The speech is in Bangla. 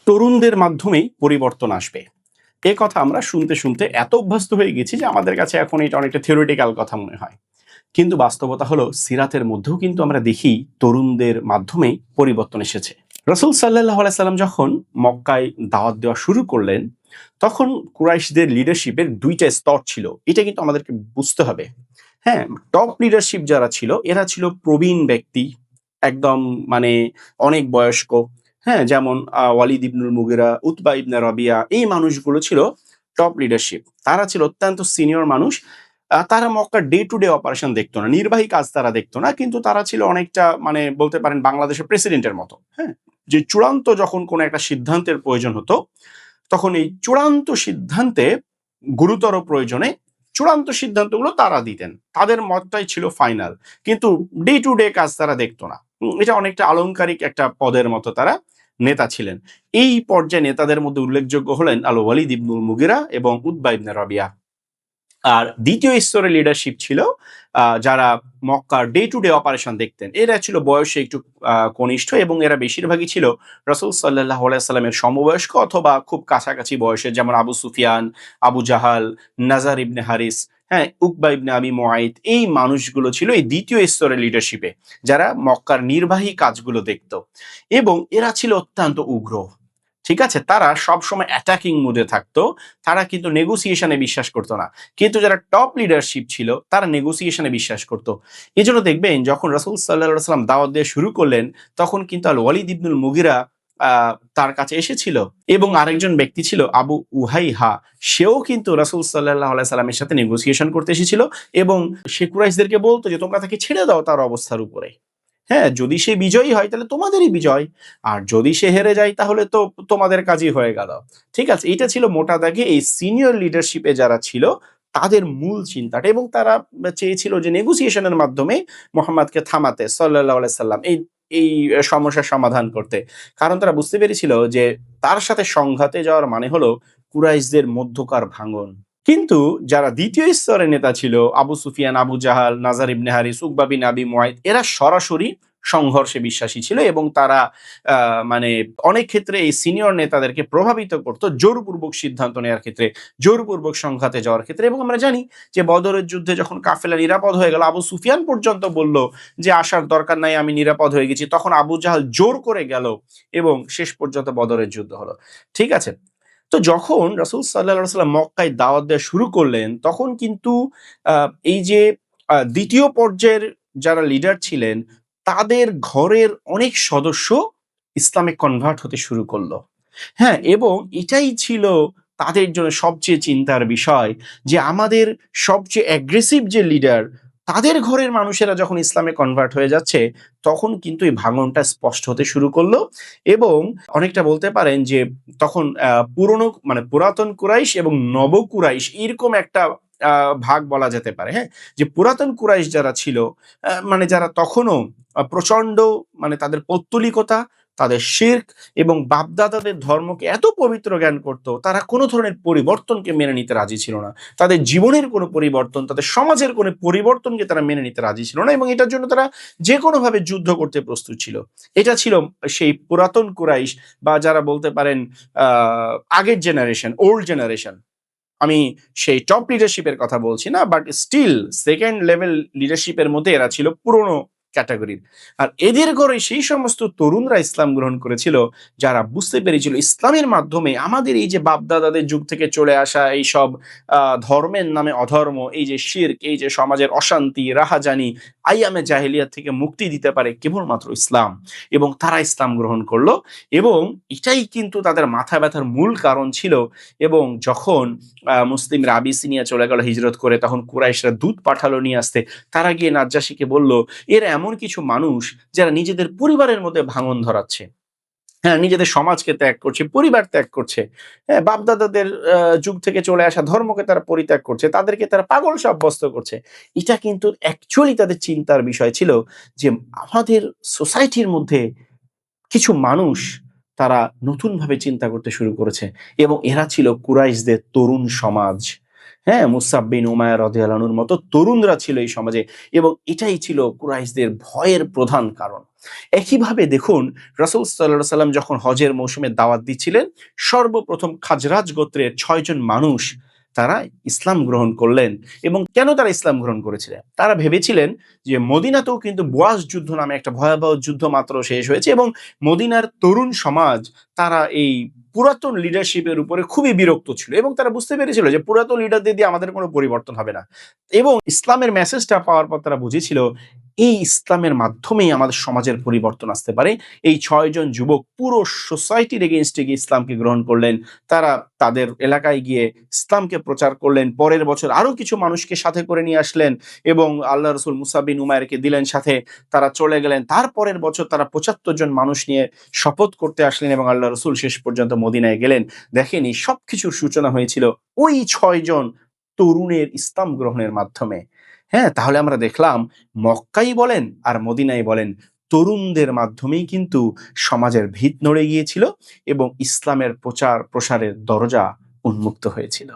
তরুণদের মাধ্যমেই পরিবর্তন আসবে। এ কথা আমরা শুনতে শুনতে এত অভ্যস্ত হয়ে গেছি যে আমাদের কাছে এখন এটা অনেকটা থিওরিটিক্যাল কথা মনে হয়। কিন্তু বাস্তবতা হলো সিরাতের মধ্যেও কিন্তু আমরা দেখি তরুণদের মাধ্যমেই পরিবর্তন এসেছে। রাসূল সাল্লাল্লাহু আলাইহি সাল্লাম যখন মক্কায় দাওয়াত দেওয়া শুরু করলেন, তখন কুরাইশদের লিডারশিপের ২ টা স্তর ছিল। এটা কিন্তু আমাদেরকে বুঝতে হবে। হ্যাঁ, টপ লিডারশিপ যারা ছিল এরা ছিল প্রবীণ ব্যক্তি, একদম মানে অনেক বয়স্ক। হ্যাঁ, যেমন ওয়ালিদ ইবনুল মুগিরা, উতবা ইবনে রাবিয়া এই মানুষগুলো ছিল টপ লিডারশিপ। তারা ছিল অত্যন্ত সিনিয়র মানুষ। তারা মক্কার ডে টু ডে অপারেশন দেখতো না। নির্বাহী কাজ তারা দেখতো না। কিন্তু তারা ছিল অনেকটা মানে বলতে পারেন বাংলাদেশের প্রেসিডেন্টের মতো। হ্যাঁ? যে চূড়ান্ত যখন কোনো একটা সিদ্ধান্তের প্রয়োজন হতো, তখন এই চূড়ান্ত সিদ্ধান্তে গুরুতর প্রয়োজনে চূড়ান্ত সিদ্ধান্তগুলো তারা দিতেন। তাদের মতটাই ছিল ফাইনাল। কিন্তু ডে টু ডে কাজ তারা দেখতো না। এটা অনেকটা আলংকারিক একটা পদের মতো তারা নেতা ছিলেন। এই পর্যায়ে নেতাদের মধ্যে উল্লেখযোগ্য হলেন আল ওয়ালিদ ইবনুল মুগিরা এবং উতবা ইবনে রাবিয়া। আর দ্বিতীয় স্তরের লিডারশিপ ছিল যারা মক্কার ডে টু ডে অপারেশন দেখতেন। এরা ছিল বয়সে একটু কনিষ্ঠ এবং এরা বেশিরভাগই ছিল রাসূল সাল্লাল্লাহু আলাইহি সাল্লামের সমবয়স্ক অথবা খুব কাছাকাছি বয়সের, যেমন আবু সুফিয়ান, আবু জাহাল, নাজার ইবনে হারিস, হ্যাঁ, উকবা ইবনে আবি মুআইত এই মানুষগুলো ছিল এই দ্বিতীয় স্তরের লিডারশিপে, যারা মক্কার নির্বাহী কাজগুলো দেখত। এবং এরা ছিল অত্যন্ত উগ্র। ঠিক আছে? তারা সবসময় অ্যাটাকিং মুডে থাকতো। তারা কিন্তু নেগোসিয়েশনে বিশ্বাস করত না। কিন্তু যারা টপ লিডারশিপ ছিল তারা নেগোসিয়েশনে বিশ্বাস করত। এজন্য দেখবেন যখন রাসূল সাল্লাল্লাহু আলাইহি ওয়াসাল্লাম দাওয়াত দেয়া শুরু করলেন, তখন কিন্তু আল ওয়ালিদ ইবনুল মুগিরা আ তার কাছে এসেছিল এবং আরেকজন ব্যক্তি ছিল আবু উহাইহা। সেও কিন্তু রাসূল সাল্লাল্লাহু আলাইহি সাল্লামের সাথে নেগোসিয়েশন করতে এসেছিল এবং সে কুরাইশদেরকে বলত যে, "তোমরা তাকে ছেড়ে দাও তার অবস্থার উপরে। হ্যাঁ, যদি সে বিজয়ী হয় তাহলে তোমাদেরই বিজয়। আর যদি সে হেরে যায় তাহলে তো তোমাদের কাজই হয়ে গেল।" ঠিক আছে? এটা ছিল মোটা দাগে এই সিনিয়র লিডারশিপে যারা ছিল তাদের মূল চিন্তাটা, এবং তারা চেয়েছিল যে নেগোসিয়েশন এর মাধ্যমে মুহাম্মদকে থামাতে সাল্লাল্লাহু আলাইহি সাল্লাম এই সমস্যার সমাধান করতে। কারণ তারা বুঝতে পেরেছিল যে তার সাথে সংঘাতে যাওয়ার মানে হলো কুরাইশদের মধ্যকার ভাঙন। কিন্তু যারা দ্বিতীয় স্তরের নেতা ছিল আবু সুফিয়ান, আবু জাহাল, নাজার ইবনে হারিস, উকবা বিন আবি মুআইত, এরা সরাসরি সংঘর্ষে বিশ্বাসী ছিল এবং তারা মানে অনেক ক্ষেত্রে এই সিনিয়র নেতাদেরকে প্রভাবিত করত জোরপূর্বক সিদ্ধান্ত নেওয়ার ক্ষেত্রে, জোরপূর্বক সংঘাতে যাওয়ার ক্ষেত্রে। এবং আমরা জানি যে বদরের যুদ্ধে যখন কাফেলা নিরাপদ হয়ে গেল, আবু সুফিয়ান পর্যন্ত বলল যে আসার দরকার নাই, আমি নিরাপদ হয়ে গেছি। তখন আবু জাহাল জোর করে গেল এবং শেষ পর্যন্ত বদরের যুদ্ধ হলো। ঠিক আছে? তো যখন রাসূল সাল্লাল্লাহু আলাইহি ওয়াসাল্লাম মক্কায় দাওয়াত দেওয়া শুরু করলেন, তখন কিন্তু এই যে ২য় পর্যায়ের যারা লিডার ছিলেন, তাদের ঘরের অনেক সদস্য ইসলামে কনভার্ট হতে শুরু করলো। হ্যাঁ, এবং এটাই ছিল তাদের জন্য সবচেয়ে চিন্তার বিষয় যে আমাদের সবচেয়ে অ্যাগ্রেসিভ যে লিডার, তাদের ঘরের মানুষেরা যখন ইসলামে কনভার্ট হয়ে যাচ্ছে, তখন কিন্তু এই ভাঙনটা স্পষ্ট হতে শুরু করলো। এবং অনেকটা বলতে পারেন যে তখন পুরনো মানে পুরাতন কুরাইশ এবং নব কুরাইশ এরকম একটা ভাগ বলা যেতে পারে। হ্যাঁ? যে পুরাতন কুরাইশ যারা ছিল, মানে যারা তখনো প্রচন্ড মানে তাদের পৌত্তলিকতা, তাদের শিরক এবং বাপদাদাদের ধর্মকে এত পবিত্র জ্ঞান করত, তারা কোনো ধরনের পরিবর্তনকে মেনে নিতে রাজি ছিল না। তাদের জীবনের কোনো পরিবর্তন, তাদের সমাজের কোনো পরিবর্তনকে তারা মেনে নিতে রাজি ছিল না এবং এটার জন্য তারা যেকোনোভাবে যুদ্ধ করতে প্রস্তুত ছিল। এটা ছিল সেই পুরাতন কুরাইশ বা যারা বলতে পারেন আ আগের জেনারেশন, ওল্ড জেনারেশন। আমি সেই টপ লিডারশিপের কথা বলছি না, বাট স্টিল সেকেন্ড লেভেল লিডারশিপের মধ্যে এরা ছিল পুরনো ক্যাটাগরির। আর এদের ঘরে সেই সমস্ত তরুণরা ইসলাম গ্রহণ করেছিল যারা বুঝতে পেরেছিল ইসলামের মাধ্যমে আমাদের এই যে বাপদাদাদের যুগ থেকে চলে আসা এইসব ধর্মের নামে অধর্ম, এই যে শিরক, এই যে সমাজের অশান্তি, রাহাজানি, আইয়ামে জাহেলিয়াত থেকে মুক্তি দিতে পারে কেবলমাত্র ইসলাম। এবং তারা ইসলাম গ্রহণ করলো এবং এটাই কিন্তু তাদের মাথা ব্যথার মূল কারণ ছিল। এবং যখন মুসলিমরা আবিসিনিয়া চলে গেল হিজরত করে, তখন কুরাইশরা দূত পাঠালো নিয়ে আসতে। তারা গিয়ে নাজ্জাশীকে বলল, এরা এমন কিছু মানুষ যারা নিজেদের পরিবারের মধ্যে ভাঙন ধরাচ্ছে। হ্যাঁ, নিজেদের সমাজকে ত্যাগ করছে, পরিবার ত্যাগ করছে। হ্যাঁ, বাপদাদাদের যুগ থেকে চলে আসা ধর্মকে তারা পরিত্যাগ করছে। তাদেরকে তারা পাগল সাব্যস্ত করছে। এটা কিন্তু অ্যাকচুয়ালি তাদের চিন্তার বিষয় ছিল যে আমাদের সোসাইটির মধ্যে কিছু মানুষ তারা নতুনভাবে চিন্তা করতে শুরু করেছে এবং এরা ছিল কুরাইশদের তরুণ সমাজ। হ্যাঁ, মুসআব বিন উমাইর রাদিয়াল্লাহু আনহুর মতো তরুণরা ছিল এই সমাজে এবং এটাই ছিল কুরাইশদের ভয়ের প্রধান কারণ। একইভাবে দেখুন রাসূল সাল্লাল্লাহু আলাইহি সাল্লাম যখন হজের মৌসুমে দাওয়াত দিচ্ছিলেন, সর্বপ্রথম খাজরাজ গোত্রের ৬ জন মানুষ তারা ইসলাম গ্রহণ করলেন। এবং কেন তারা ইসলাম গ্রহণ করেছিলেন? তারা ভেবেছিলেন যে মদিনাতেও কিন্তু বুয়াস যুদ্ধ নামে একটা ভয়াবহ যুদ্ধ মাত্র শেষ হয়েছে এবং মদিনার তরুণ সমাজ তারা এই পুরাতন লিডারশিপের উপরে খুবই বিরক্ত ছিল এবং তারা বুঝতে পেরেছিল যে পুরাতন লিডারদের দিয়ে আমাদের কোনো পরিবর্তন হবে না। এবং ইসলামের মেসেজটা পাওয়ার পর তারা বুঝেছিল এই ইসলামের মাধ্যমেই আমাদের সমাজের পরিবর্তন আসতে পারে। এই ৬ জন যুবক পুরো সোসাইটির এগেইনস্টে গিয়ে ইসলামকে গ্রহণ করলেন। তারা তাদের এলাকায় গিয়ে ইসলামকে প্রচার করলেন। পরের বছর আরো কিছু মানুষকে সাথে করে নিয়ে আসলেন এবং আল্লাহ রাসূল মুসআব বিন উমাইরকে দিলেন সাথে। তারা চলে গেলেন। তারপরের বছর তারা ৭৫ জন মানুষ নিয়ে শপথ করতে আসলেন এবং আল্লাহ রাসূল শেষ পর্যন্ত মদিনায় গেলেন। দেখেন এই সবকিছুর সূচনা হয়েছিল ওই ৬ জন তরুণের ইসলাম গ্রহণের মাধ্যমে। হ্যাঁ, তাহলে আমরা দেখলাম মক্কাই বলেন আর মদিনাই বলেন তরুণদের মাধ্যমেই কিন্তু সমাজের ভিত নড়ে গিয়েছিল এবং ইসলামের প্রচার প্রসারের দরজা উন্মুক্ত হয়েছিল।